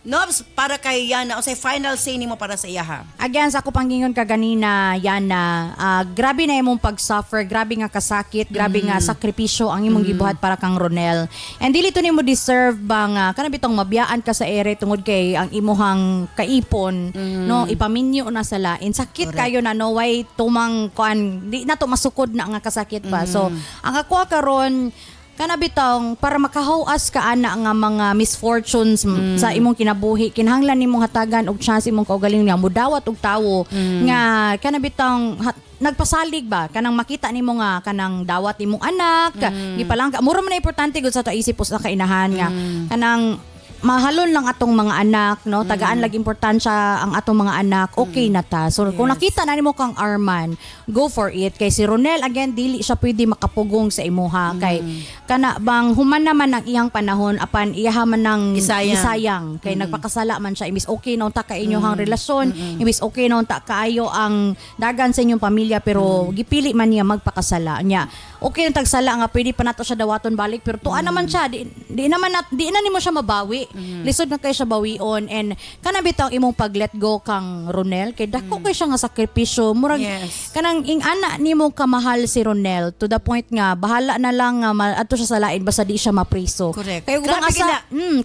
Nobs, para kay Yana, o say final say nimo para sa iya ha. Again, sa ako panggingon ka ganina, Yana, grabe na imong pag-suffer, grabe nga kasakit, grabe nga sakripisyo ang imong gibuhat para kang Ronel. And dili to nimo deserve bang kanabitong mabiyaan ka sa ere tungod kay ang imuhang kaipon, no, ipaminyo na sa lain. Sakit kayo na no way tumang kuan, di na to masukod na nga kasakit pa. So, ang ako karon kanabitong para makahawas ka ana nga mga misfortunes sa imong kinabuhi, kinahanglan nimong hatagan og chance imong kaugaling nga mudawat og tawo nga kanabitong nagpasalig ba kanang makita nimo nga kanang dawat nimong anak gipalangka mura man na importante gud sa to isip sa kainahan nga kanang mahalon lang atong mga anak, no? Tagaan lang importansya ang atong mga anak. Okay na ta. So kung nakita na nimo kang Arman, go for it. Kay si Ronel again dili siya pwede makapugong sa imuha kay kana bang human naman ang iyang panahon apan iyaha man ng gisayang kay nagpakasala man siya imbis okay na unta ka inyong relasyon, imbis okay na unta kaayo ang dagan sa inyong pamilya pero gipili man niya magpakasala niya. Okay na tagsala nga pwede pa nato siya dawaton balik pero tuan naman siya di na nimo siya mabawi. Lisod na kay siya bawion and kana bitaw imong pag-let go kang Ronel kay dako kay siya nga sakripisyo murag kanang ing-ana nimo kamahal si Ronel to the point nga bahala na lang nga adto siya sa lain basta di siya mapriso. Correct. Kay ubang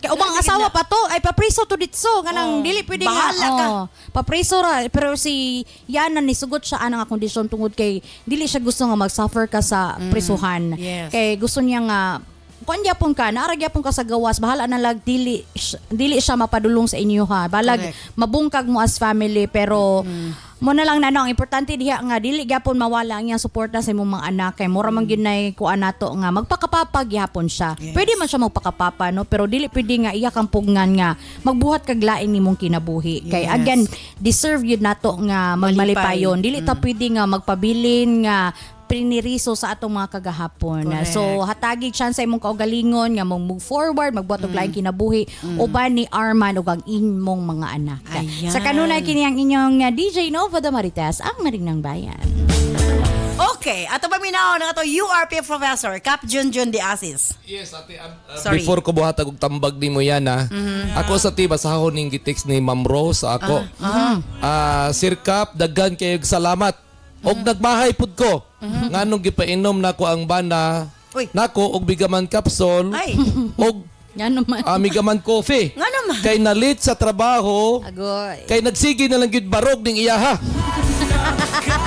kay ubang asawa pa to ay papriso to ditso kanang dili pwede bahala ka. Papriso ra pero si Yana ni sugot siya anang kondisyon tungod kay dili siya gusto nga mag-suffer ka sa prisuhan. Kay gusto niya nga kung gyapon ka, naaragyapon ka sa gawas, bahala na lang dili siya mapadulong sa inyo ha. Balag mabungkag mo as family pero mo na lang na ang importante diha nga dili gyapon mawala ang iyang suporta sa imong mga anak kay mura man ginay kuan nato nga magpakapapa gyapon siya. Pwede man siya magpakapapa no pero dili pwede nga iya kang pugngan nga magbuhat kag laing nimong kinabuhi. Kay again deserve yun nato nga magmalipayon. Dili ta pwede nga magpabilin nga piniriso sa atong mga kagahapon. So hatagi chance sa imong kaugalingon nga mong move forward, magbuhat og laing kinabuhi uban ni Arman ug ang imong mga anak. Sa kanunay kini ang inyong DJ Nova Damarites, ang Marinang Bayan. Okay, ato paminaw ng ato URP professor, Cap Junjun de Asis. Yes, ate. Sorry. Before ko buhatag og tambag nimo yan ako sa tiba sa hahon ning gitext ni Ma'am Rose ako. Sir Cap, daghan kayo salamat. Og nagmahay pud ko. Nganong gipainom nako ang bana Uy. nako og bigaman capsule Ay, og Yan naman. migaman coffee. nga naman. Kay nalit sa trabaho. Agoy. Kay nagsigi na lang gyud barog ning iyaha.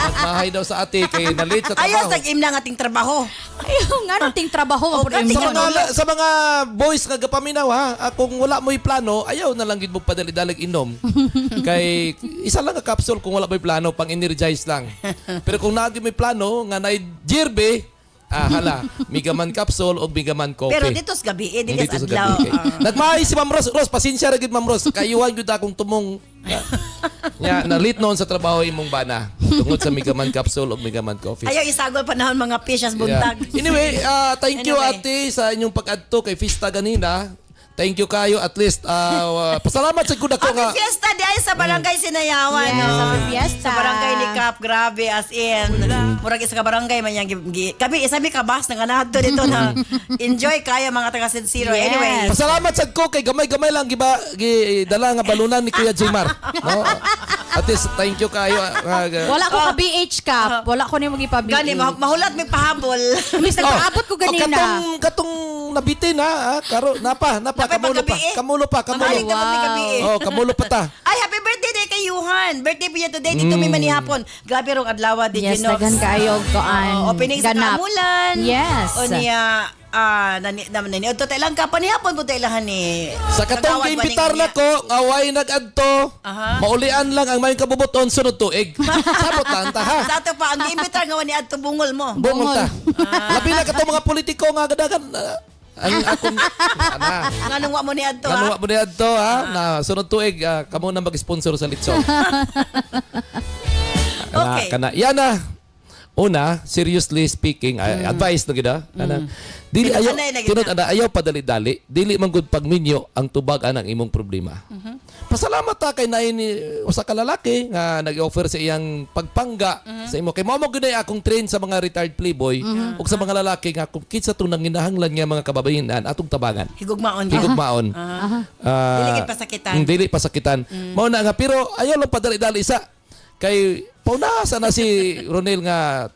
Nagmahay daw sa ate kay nalit sa Ayos, trabaho. nag-im na ang ating trabaho. Ayaw nga nung ting trabaho. Oh, kating Sa mga boys nga gapaminaw kung wala mo'y plano, ayaw na lang gid mo padali-dalig inom. Kay isa lang ka capsule kung wala mo'y plano, pang-energize lang. Pero kung naagi mo'y plano nga nay jirbe, hala, migaman capsule o migaman coffee. Pero dito sa gabi, dito Dito sa sa adlaw. gabi. Nagmahay si Ma'am Rose. Rose, pasensya ra gid Ma'am Rose. Kayuhan gyud akong tumong nalit noon sa trabaho imong bana. Tungod sa migaman capsule o migaman coffee. Ayaw isagol panahon mga pishas buntag. Yeah. Anyway, thank you Anyway. ate sa inyong pag-adto kay Fista ganina. Thank you kayo at least pasalamat sa kuda ko nga. Happy fiesta di ay sa barangay Sinayawan. Yes, no? happy fiesta. Sa barangay ni Cap, grabe as in. Murag isa ka barangay man yang kami isa mi kabas nga naadto dito na enjoy kayo mga taga San Siro. Yes. Anyway, Pasalamat sa ko kay gamay-gamay lang dala nga balunan ni Kuya Jimar. No? At least thank you kayo. Wala ko ka BH Cap. Wala ko ni mag-ipa-BH. gani mahulat mi pahabol. Miss, nagpaabot ko ganina. Katong nabitin karo napa Napay kamulo pa. Mamalig dapat ni gabi eh. Oh, kamulo pa ta. Ay, happy birthday day kay Yuhan. Birthday po niya today. Dito may manihapon. Grabe rong adlaw, did Yes, you know? daghan kaayo koan. Opening sa ganap. Kamulan. Yes. O niya, naniod to tailang ka. Panihapon po tailahan ni... Sa katong giimbitar na ko, away nag-adto, maulian lang ang may kabubuton sunod tuig. Sabot lang ta ha. Sa ato pa, ang giimbitar nga wani adto bungol mo. Bungol ta. Labi na katong mga politiko nga gadagan. Ang akong Nganong wa mo ni adto Ano ha? mo na adto na sunod tuig kamo na mag-sponsor sa litson. Okay. Kana yan na. Una, seriously speaking, advice na gida. Dili ayaw Anay na gid tunod na. ana ayaw padali-dali. Dili man gud pagminyo ang tubag anang imong problema. Pasalamat ta kay naay ni usa ka lalaki nga nag-offer sa iyang pagpangga sa imo. Kay mao mo gud akong train sa mga retired playboy ug sa mga lalaki nga kung kinsa to nang ginahanglan nga mga kababayenan atong tabangan. Higugmaon. Higugmaon. Dili gid pasakitan. Dili pasakitan. Mao na nga pero ayaw lang padali-dali isa. Kay paunasa na si Ronel nga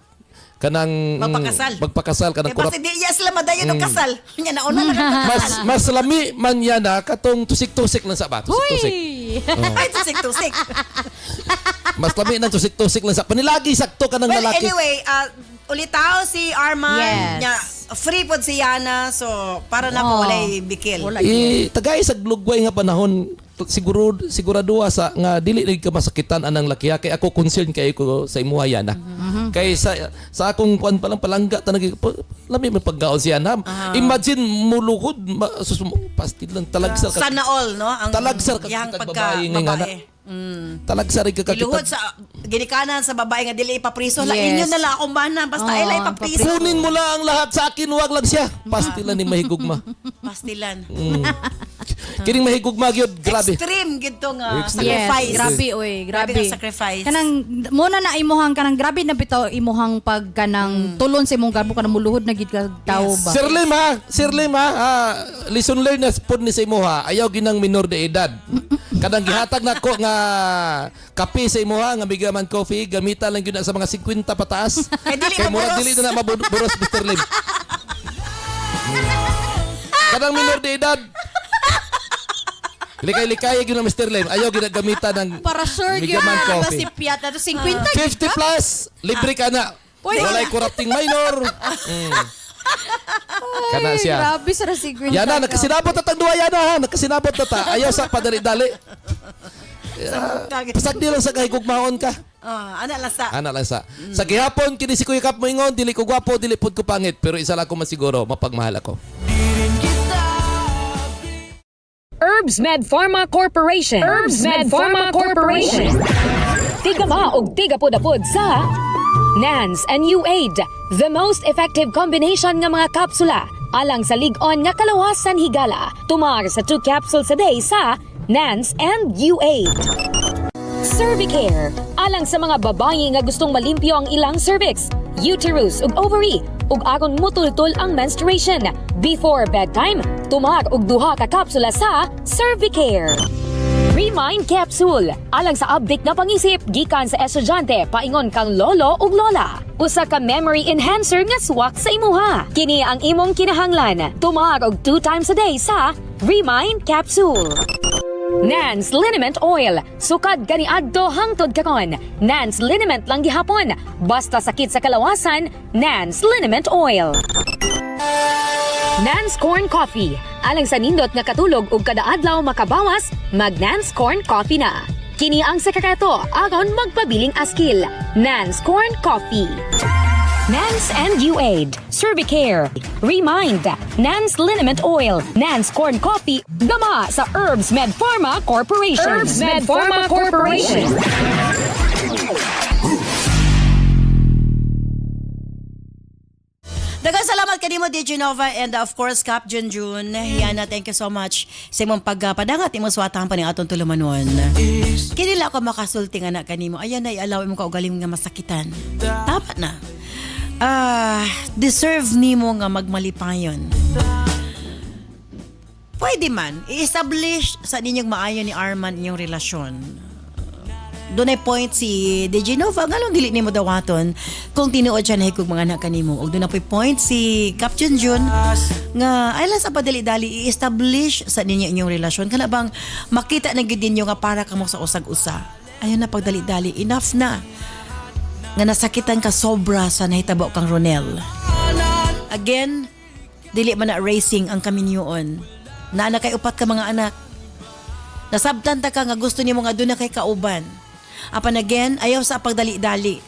kanang magpakasal kanang Kaya pati di iya sila madayon ng kasal. Nya nauna na ka. mas lami man yan katong tusik-tusik lang sa ba? Tusik-tusik. Ay, tusik-tusik. Mas lami ng tusik-tusik lang sa panilagi sakto ka ng Well, lalaki. anyway, ulitaw si Arman. Yes. Nya, free pod si Yana. So, para na po walay bikil. Tagay sa glugway nga panahon sigurado sa nga dili na ka masakitan anang lakiya kay ako concern kay ko sa imuha yana. Kay sa akong kuan palang palangga tanag lami may paggaon siya na. Imagine mulukod pastil lang talagsar ka. Sana all, no? Ang Talagsar ka yang kitag pagka babae nga babae. Talagsar ka Iluhod kita. sa ginikanan sa babae nga dili ipapriso. La Yes. inyo na la akong bana. Basta ay la ipapriso. Kunin mo lang ang lahat sa akin, wag lang siya. Pastilan ni mahigugma. Pastilan. Kining mahigugma gyud, grabe. Extreme gito nga Yes, sacrifice. grabe oy, grabe. nga sacrifice. Kanang muna na imuhang kanang grabe na bitaw imuhang pag kanang tulon sa imong garbo kanang muluhod na gid ka tao ba. Sir Lim listen learn na pod ni sa imuha, ayaw ginang minor de edad. Kadang gihatag na ko nga kape sa imuha nga bigaman coffee, gamita lang gyud na sa mga 50 pataas. Kay dili Kay murag maburos. dili na maburos Mr. Lim. Kadang minor de edad. Likay-likay gyud na Mr. Lim, ayaw ginagamita ng Para sure gyud bigaman na coffee. si Piat na 50 50 plus, libre ka na. Walay corrupting minor. Kana siya. Grabe sa siguro. Yana, nakasinabot na tang duwa yana ha. Nakasinabot na ta. Ayaw sa padali-dali. Pasagdi lang sa kahigugmaon ka. Ana lang sa. Ana lang sa. Sa gihapon, kini si Kuya Kap moingon, dili ko gwapo, dili pod ko pangit. Pero isa lang ko masiguro, mapagmahal ako. Herbs Med Pharma Corporation. Herbs Med Pharma Corporation. Tigama og tigapod-apod sa NANS and U8, the most effective combination nga mga kapsula alang sa lig-on nga kalawasan higala. Tumar sa 2 capsules a day sa NANS and U8. Cervicare, alang sa mga babae nga gustong malimpyo ang ilang cervix. uterus ug ovary ug agon mutultol ang menstruation. Before bedtime, tumar og duha ka kapsula sa Cervicare. Remind Capsule. Alang sa update na pangisip, gikan sa estudyante, paingon kang lolo ug lola. Usa ka memory enhancer nga swak sa imuha. Kini ang imong kinahanglan. Tumar og 2 times a day sa Remind Capsule. Nance Liniment Oil. Sukad kaniadto hangtod karon. Nance Liniment lang gihapon. Basta sakit sa kalawasan, Nance Liniment Oil. Nance Corn Coffee. Alang sa nindot nga katulog ug kada adlaw makabawas, mag Nance Corn Coffee na. Kini ang sekreto aron magpabiling askil. Nance Corn Coffee. Nance and UAID, Cervicare, Remind, Nance Liniment Oil, Nance Corn Coffee, gama sa Herbs Med Pharma Corporation. Herbs Med Pharma Corporation. Daghang salamat kanimo DJ Nova and of course Cap Junjun. Yana, thank you so much sa imong pagpadangat imong suwatahan pa ning aton tulumanon. Kinila ako makasulti nga na kanimo. Ayan na i-allow mo ka og galing nga masakitan. Tama na. Deserve nimo nga magmalipayon. Pwede man i-establish sa ninyong maayo ni Arman inyong relasyon. Doon ay point si DJ Nova, ngalong dili nimo dawaton kung tinuod siya nahigog mga anak kanimo. O doon na point si Cap Junjun nga ay lang sa padali-dali i-establish sa ninyo inyong relasyon. Kana bang makita na gid ninyo nga para kamo sa usag-usa. Ayun na pagdali-dali, enough na. Nga nasakitan ka sobra sa nahitabo kang Ronel. Again, dili man na racing ang kaminyoon. Naana kay upat ka mga anak. Nasabtan ta ka nga gusto nimo nga doon na kay kauban. Apan again, ayaw sa pagdali-dali.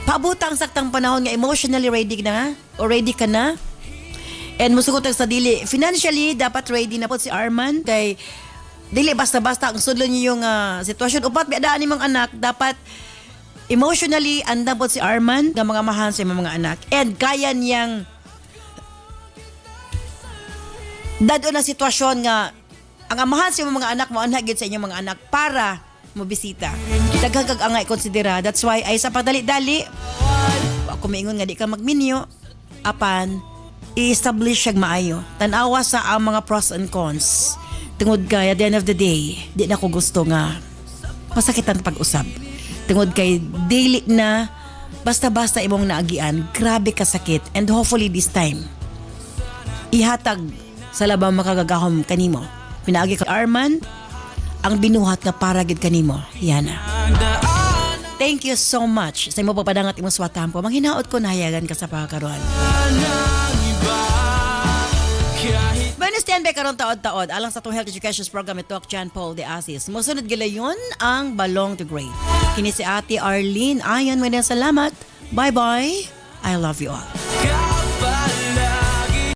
Paabot ang saktang panahon nga emotionally ready na o ready ka na. And musugot sa dili. Financially, dapat ready na po si Arman. Kay dili basta-basta ang sudlo niyo yung sitwasyon. Upat, biadaan ni mga anak, dapat emotionally anda po si Arman nga mga mahal sa mga anak. And kaya niyang dado na sitwasyon nga ang amahan sa mga anak mo anhagid sa inyong mga anak para mobisita. Daghang angay konsidera. That's why ay sa padali-dali ako maingon nga di ka magminyo apan i-establish siya maayo. Tanawa sa ang mga pros and cons. Tungod kay at the end of the day, di na ko gusto nga masakitan pag-usab. Tungod kay dili na basta-basta imong naagian, grabe kasakit and hopefully this time ihatag sa labang makagagahom kanimo. Pinaagi ka Arman ang binuhat nga para gid kanimo. Yana. Thank you so much sa imo pagpadangat imong swatahan po. Manghinaot ko nahayagan ka sa pagkaroon. Stand by karon taod-taod alang sa itong health education program ito John Paul de Asis. Musunod gilayon ang Balong to Great. Kini si Ate Arlene. Ayan mo din salamat. Bye-bye. I love you all.